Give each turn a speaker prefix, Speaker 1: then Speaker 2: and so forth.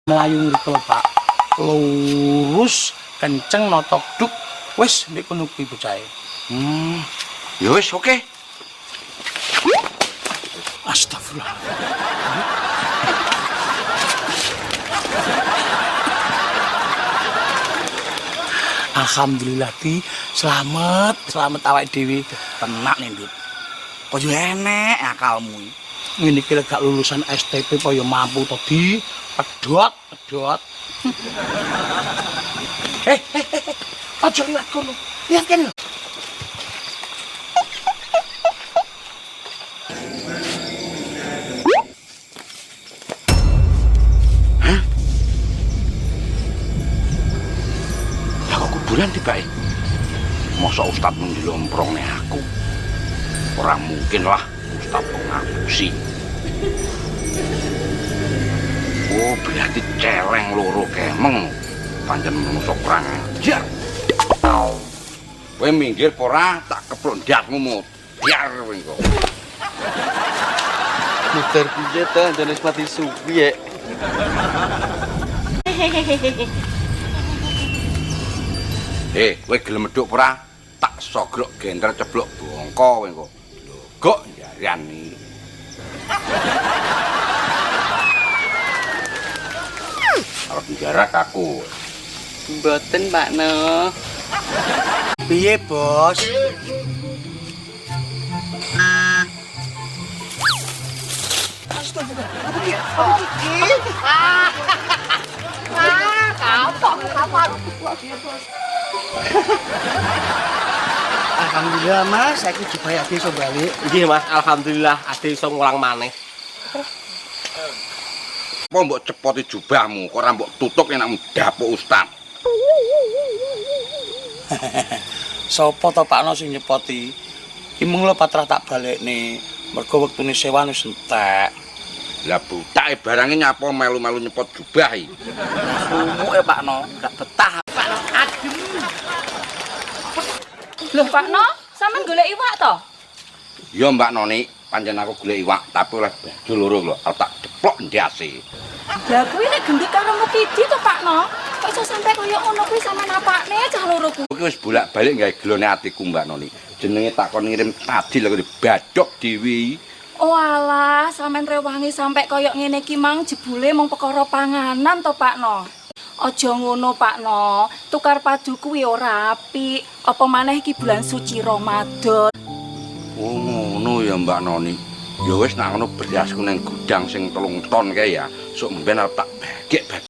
Speaker 1: Melayu ngriko lho, Pak. Lurus kenceng notok duk. Wis ndek kono kuwi bocahe.
Speaker 2: Ya wis oke.
Speaker 1: Astagfirullah. Alhamdulillah Ti, selamat awake dhewe.
Speaker 2: Tenak nih, Ndut. Kok yo enek akalmu iki.
Speaker 1: Ngene iki lek gak lulusan STP kaya mampu to Di. Pedhot. Aja lihat kono. Lihat kan.
Speaker 2: Hah? Lah kok kuburan tiba-tiba? Masa Ustaz menjelomprong nih aku? Orang mungkin lah Ustaz pengakusi. Oh, berarti celeng loro kemeng. Pancen menungso kurang ajar. Kowe minggir ora tak keplok ndakmu mudhar kowe engko.
Speaker 3: Muter piye ta jane mati suwi ya.
Speaker 2: Kowe gelem medhuk ora? Tak sogrok genter ceblok bongko kowe engko. Logok njarian iki. Arep njarak aku.
Speaker 3: Mboten, Pak No.
Speaker 1: Piye, Bos? Alhamdulillah Mas, aku dibayake iso balik.
Speaker 3: Nggih Mas, alhamdulillah ade iso ngulang maneh.
Speaker 2: Apa mbok cepoti jubahmu, kok ora mbok tutuk nek dapuk Ustaz.
Speaker 1: Sopo to Pakno sing nyepoti? Ki mung lho patra tak balekne. Mergo wektune sewan wis entek.
Speaker 2: Lah butake barange nyapa melu-melu nyepot jubah iki.
Speaker 3: Sumuke Pakno, gak betah.
Speaker 4: Pakno adem. Loh Pakno, sampean golek iwak to?
Speaker 2: Ya Mbak Noni, pancen aku golek iwak, tapi oleh baju loro lho, arep tak deplok ndase.
Speaker 4: Lah kuwi nek gendut karo Mukidi to Pakno. Kok iso sampe koyo ngono kuwi sampean apakne cah loro kuwi.
Speaker 2: Iki wis bolak-balik gawe gelone atiku Mbak Noni. Jenenge takon ngirim tadi lho dibadok dhewe.
Speaker 4: Oh alah, sampean rewangi sampe koyo ngene iki mang jebule mung perkara panganan to Pakno. Aja ngono Pakno, tukar padu kuwi ora apik. Apa maneh iki bulan suci Ramadan.
Speaker 2: Oh ngono ya Mbak Noni. Ya wis nak ngono berasku ning gudang sing 3 ton kae ya. Sok mben arep tak bagek